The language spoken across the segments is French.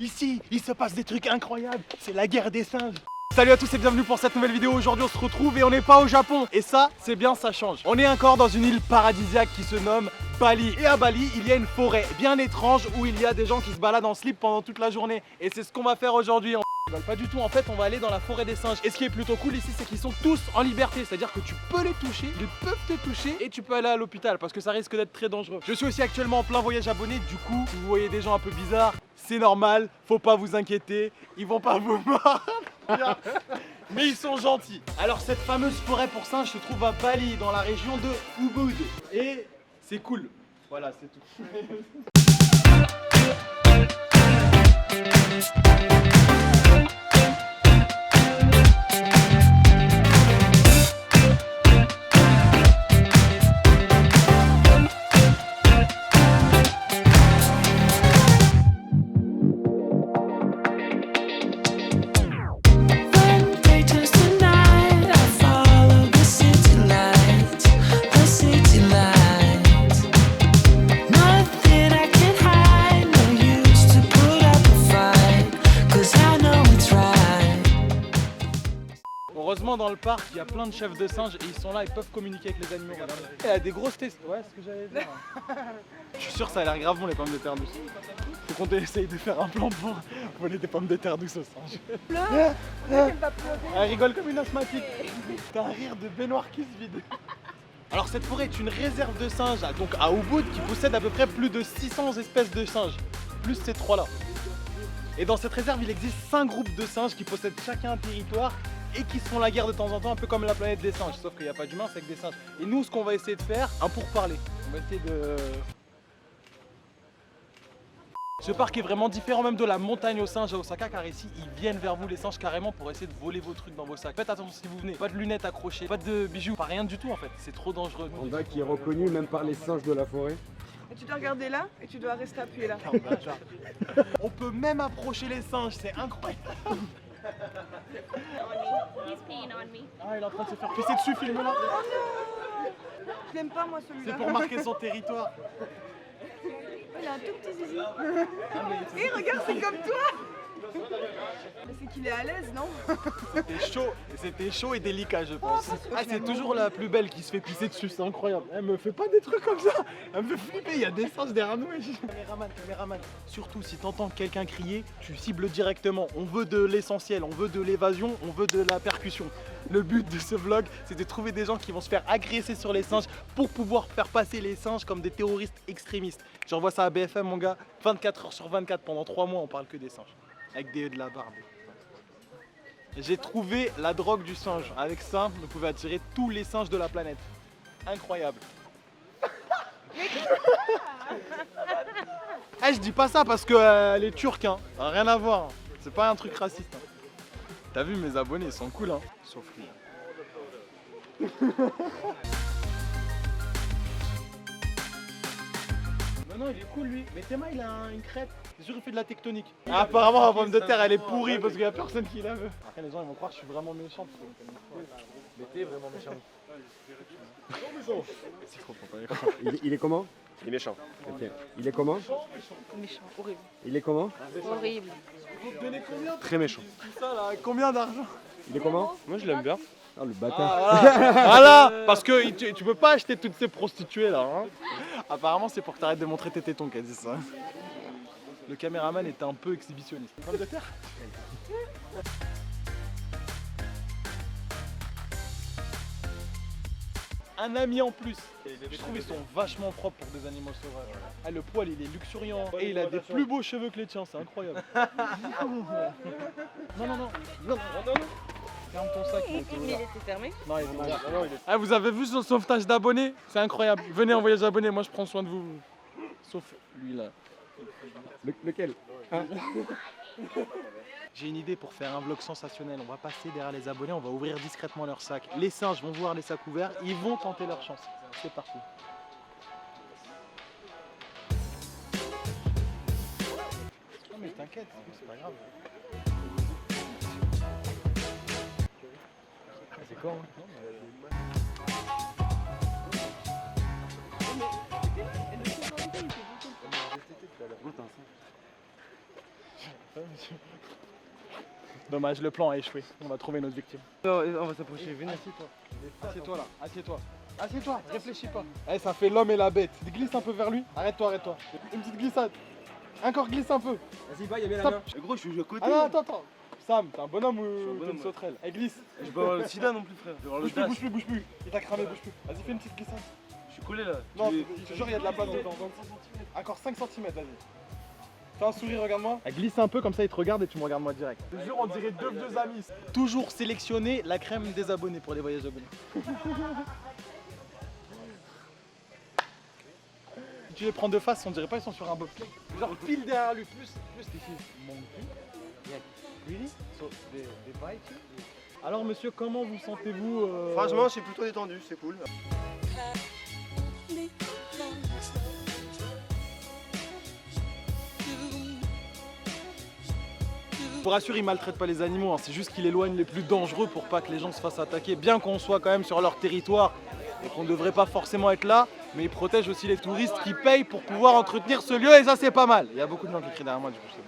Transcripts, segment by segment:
Ici, il se passe des trucs incroyables, c'est la guerre des singes. Salut à tous et bienvenue pour cette nouvelle vidéo. Aujourd'hui on se retrouve et on n'est pas au Japon. Et ça, c'est bien, ça change. On est encore dans une île paradisiaque qui se nomme Bali. Et à Bali, il y a une forêt bien étrange où il y a des gens qui se baladent en slip pendant toute la journée. Et c'est ce qu'on va faire aujourd'hui. Pas du tout, en fait on va aller dans la forêt des singes. Et ce qui est plutôt cool ici, c'est qu'ils sont tous en liberté. C'est-à-dire que tu peux les toucher, ils peuvent te toucher et tu peux aller à l'hôpital parce que ça risque d'être très dangereux. Je suis aussi actuellement en plein voyage abonné. Du coup, si vous voyez des gens un peu bizarres, c'est normal, faut pas vous inquiéter, ils vont pas vous mordre. Mais ils sont gentils. Alors cette fameuse forêt pour singes se trouve à Bali, dans la région de Ubud. Et c'est cool. Voilà, c'est tout. Heureusement dans le parc il y a plein de chefs de singes et ils sont là, ils peuvent communiquer avec les animaux. Il y a des grosses tests. Ouais, c'est ce que j'allais dire. Je suis sûr que ça a l'air grave bon les pommes de terre douces. Faut qu'on essaye de faire un plan pour voler des pommes de terre douces aux singes. Elle rigole comme une asthmatique. T'as un rire de baignoire qui se vide. Alors cette forêt est une réserve de singes, donc à Ubud, qui possède à peu près plus de 600 espèces de singes, plus ces trois là. Et dans cette réserve il existe 5 groupes de singes qui possèdent chacun un territoire et qui se font la guerre de temps en temps, un peu comme la planète des singes, sauf qu'il n'y a pas d'humains, c'est avec des singes. Et nous, ce qu'on va essayer de faire, un pourparler. On va essayer de... Ce parc est vraiment différent même de la montagne aux singes à Osaka, car ici, ils viennent vers vous, les singes, carrément, pour essayer de voler vos trucs dans vos sacs. Faites attention si vous venez, pas de lunettes accrochées, pas de bijoux, pas rien du tout en fait, c'est trop dangereux. Panda qui est reconnu même par les singes de la forêt. Et tu dois regarder là et tu dois rester appuyé là. On peut même approcher les singes, c'est incroyable. He's peeing on me. Ah, il est en train de se faire pisser dessus, filme-là. Je l'aime pas moi celui-là. C'est pour marquer son territoire. Il a un tout petit zizi. Et regarde, c'est comme toi. Mais c'est qu'il est à l'aise, non? C'était chaud et délicat je pense. Ah, c'est toujours la plus belle qui se fait pisser dessus, c'est incroyable. Elle me fait pas des trucs comme ça, elle me fait flipper, il y a des singes derrière nous. Caméraman, surtout si t'entends quelqu'un crier, tu cibles directement. On veut de l'essentiel, on veut de l'évasion, on veut de la percussion. Le but de ce vlog, c'est de trouver des gens qui vont se faire agresser sur les singes pour pouvoir faire passer les singes comme des terroristes extrémistes. J'envoie ça à BFM mon gars, 24 heures sur 24, pendant 3 mois on parle que des singes. Avec de la barbe. J'ai trouvé la drogue du singe. Avec ça, vous pouvez attirer tous les singes de la planète. Incroyable. Eh, je dis pas ça parce qu'elle est turque, hein. Ça n'a rien à voir. C'est pas un truc raciste. Hein. T'as vu, mes abonnés, ils sont cool, hein. Sauf lui. Non, il est cool lui. Mais Théma, il a une crête. C'est sûr qu'il fait de la tectonique. Ah, apparemment, la pomme de terre, elle est pourrie parce qu'il n'y a personne qui la veut. Après, les gens, ils vont croire que je suis vraiment méchant. Mais t'es vraiment méchant. C'est trop pas Il est comment? Il est méchant. Ok. Il est comment? Méchant, horrible. Il est comment? Horrible. Vous te donnez combien Très méchant. tout ça là? Combien d'argent? Il est comment? Moi je l'aime bien. Ah, le bâtard. Voilà, parce que tu peux pas acheter toutes ces prostituées là. Hein. Apparemment, c'est pour que t'arrêtes de montrer tes tétons qu'elle dit ça. Le caméraman était un peu exhibitionniste. Pomme de terre? Un ami en plus. Je trouve qu'ils sont vachement propres pour des animaux sauvages. Ah, le poil il est luxuriant et il a des plus beaux cheveux que les tiens, c'est incroyable. Non. Ferme ton sac. Il était fermé. Non, il est ouvert. Ah, vous avez vu son sauvetage d'abonnés? C'est incroyable. Venez en voyage abonné, moi je prends soin de vous. Sauf lui là. Lequel? Hein? J'ai une idée pour faire un vlog sensationnel. On va passer derrière les abonnés, on va ouvrir discrètement leur sac. Les singes vont voir les sacs ouverts, ils vont tenter leur chance. C'est parti. Non mais t'inquiète, c'est pas grave. C'est quand hein? Dommage, le plan a échoué. On va trouver notre victime. On va s'approcher, venez. Assieds-toi. Assieds-toi là, assieds-toi. Assieds-toi, réfléchis pas. Eh, ça fait l'homme et la bête. Glisse un peu vers lui. Arrête-toi, arrête-toi. Une petite glissade. Encore glisse un peu. Vas-y, va, il y a bien la Stop. main. Mais gros, je suis à côté. Ah non, attends. Sam, t'es un bonhomme ou bonhomme, t'es une ouais. sauterelle? Eh, glisse. Je peux avoir le sida non plus, frère. Je vais avoir le dash. Bouge plus. Il t'a cramé, bouge plus. Vas-y, fais une petite glissade. Je suis collé là. Non, je te jure, il y a de la place dedans. Encore 5 cm, vas-y. Fais un sourire, regarde-moi. Glisse un peu, comme ça il te regarde et tu me regardes moi direct. Je te jure, on dirait deux vieux amis. Toujours sélectionner la crème des abonnés pour les voyages abonnés. Si tu les prends de face, on dirait pas ils sont sur un bobsleigh. Genre pile derrière lui, plus les filles. Really? So, they bite you? Alors monsieur, comment vous sentez-vous Franchement, je suis plutôt détendu, c'est cool. Je vous rassure, il maltraite pas les animaux, hein. C'est juste qu'il éloigne les plus dangereux pour pas que les gens se fassent attaquer. Bien qu'on soit quand même sur leur territoire et qu'on ne devrait pas forcément être là, mais il protège aussi les touristes qui payent pour pouvoir entretenir ce lieu et ça c'est pas mal. Il y a beaucoup de gens qui crient derrière moi, du coup je sais pas.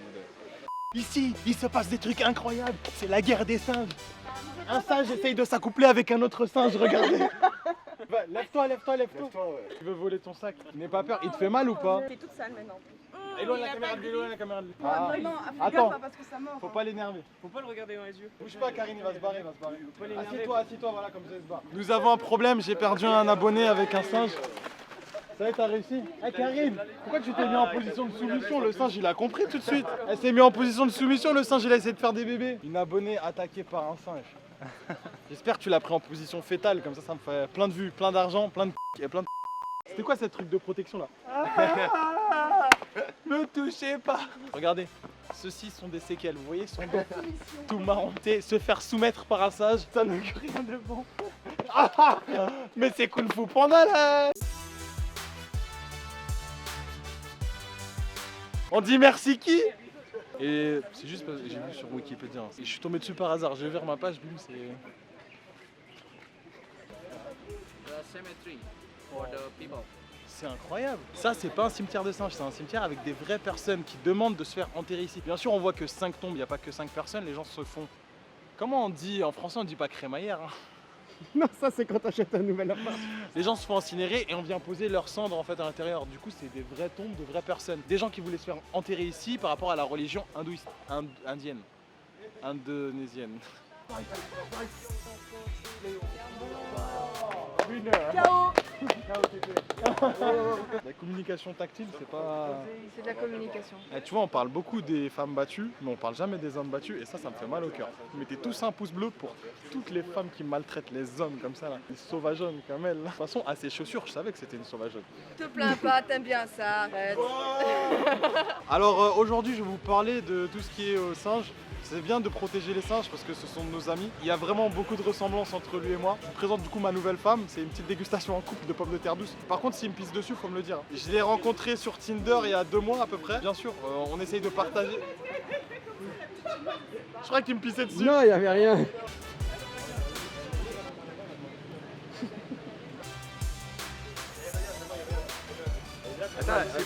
Ici, il se passe des trucs incroyables, c'est la guerre des singes. Un singe essaye de s'accoupler avec un autre singe, regardez. Va, lève-toi. Tu veux voler ton sac, n'aie pas peur, il te fait mal ou pas? Je suis toute sale maintenant. Éloigne la caméra de lui, éloigne la caméra de lui. Ah, vraiment, fais Attends. gaffe hein, parce que ça mord. Faut pas l'énerver. Faut pas le regarder dans les yeux. Bouge pas Karine, il va se barrer, l'énerver. Assieds-toi, voilà comme ça il se barre. Nous avons un problème, j'ai perdu un abonné avec un singe. Ça y est, t'as réussi? Eh Karine, pourquoi tu t'es mis en position de soumission? Le singe il a compris tout de suite. Elle s'est mis en position de soumission, le singe il a essayé de faire des bébés. Une abonnée attaquée par un singe. J'espère que tu l'as pris en position fétale, comme ça me fait plein de vues, plein d'argent, plein de et plein de. C'était quoi cette truc de protection là? Ne touchez pas. Regardez, ceux-ci sont des séquelles, vous voyez son dos tout marronté, se faire soumettre par un singe, ça ne veut rien de bon. Mais c'est Kung Fu Panda là. On dit merci qui? Et c'est juste parce que j'ai vu sur Wikipédia, hein. Et je suis tombé dessus par hasard, j'ai ouvert ma page, boum, c'est... C'est incroyable. Ça, c'est pas un cimetière de singes, c'est un cimetière avec des vraies personnes qui demandent de se faire enterrer ici. Bien sûr, on voit que 5 tombes, il n'y a pas que 5 personnes, les gens se font... Comment on dit? En français, on dit pas crémaillère. Hein. Non, ça c'est quand t'achètes un nouvel appart. Les gens se font incinérer et on vient poser leurs cendres en fait à l'intérieur. Du coup, c'est des vraies tombes de vraies personnes. Des gens qui voulaient se faire enterrer ici par rapport à la religion hindouiste, indienne, indonésienne. Ciao. La communication tactile, c'est pas... C'est de la communication. Eh, tu vois, on parle beaucoup des femmes battues, mais on parle jamais des hommes battus, et ça me fait mal au cœur. Mettez tous un pouce bleu pour toutes les femmes qui maltraitent les hommes comme ça, là. Les sauvageonnes comme elle. Là. De toute façon, à ses chaussures, je savais que c'était une sauvageonne. Te plains pas, t'aimes bien ça, arrête. Alors aujourd'hui, je vais vous parler de tout ce qui est singes. C'est bien de protéger les singes parce que ce sont nos amis. Il y a vraiment beaucoup de ressemblances entre lui et moi. Je vous présente du coup ma nouvelle femme. C'est une petite dégustation en couple de pommes de terre douces. Par contre, s'il me pisse dessus, faut me le dire. Je l'ai rencontré sur Tinder il y a 2 mois à peu près. Bien sûr, on essaye de partager. Je crois qu'il me pissait dessus. Non, il y avait rien.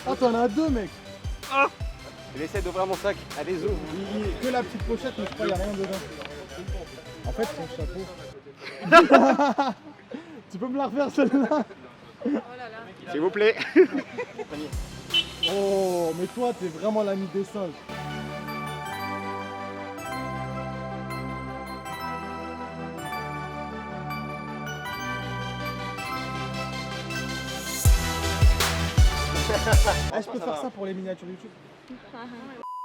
Oh, t'en as 2, mec. Il essaie d'ouvrir mon sac. Allez, ouvre. Que la petite pochette, mais je crois qu'il n'y a rien dedans. En fait, son chapeau. Tu peux me la refaire celle-là? Oh là là. S'il vous plaît. Oh, mais toi, t'es vraiment l'ami des singes. Ah, je peux faire ça pour les miniatures YouTube.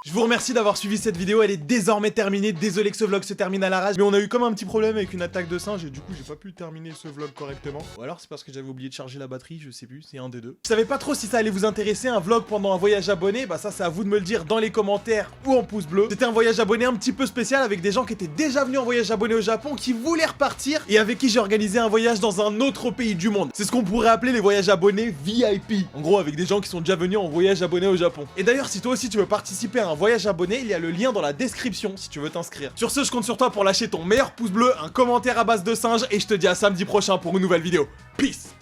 Je vous remercie d'avoir suivi cette vidéo, elle est désormais terminée. Désolé que ce vlog se termine à la rage, mais on a eu comme un petit problème avec une attaque de singe et du coup j'ai pas pu terminer ce vlog correctement. Ou alors c'est parce que j'avais oublié de charger la batterie, je sais plus, c'est un des deux. Je savais pas trop si ça allait vous intéresser, un vlog pendant un voyage abonné, bah ça c'est à vous de me le dire dans les commentaires ou en pouce bleu. C'était un voyage abonné un petit peu spécial avec des gens qui étaient déjà venus en voyage abonné au Japon, qui voulaient repartir et avec qui j'ai organisé un voyage dans un autre pays du monde. C'est ce qu'on pourrait appeler les voyages abonnés VIP. En gros avec des gens qui sont déjà venus en voyage abonné au Japon. Et d'ailleurs si toi aussi tu veux participer à un voyage abonné, il y a le lien dans la description si tu veux t'inscrire. Sur ce, je compte sur toi pour lâcher ton meilleur pouce bleu, un commentaire à base de singe et je te dis à samedi prochain pour une nouvelle vidéo. Peace!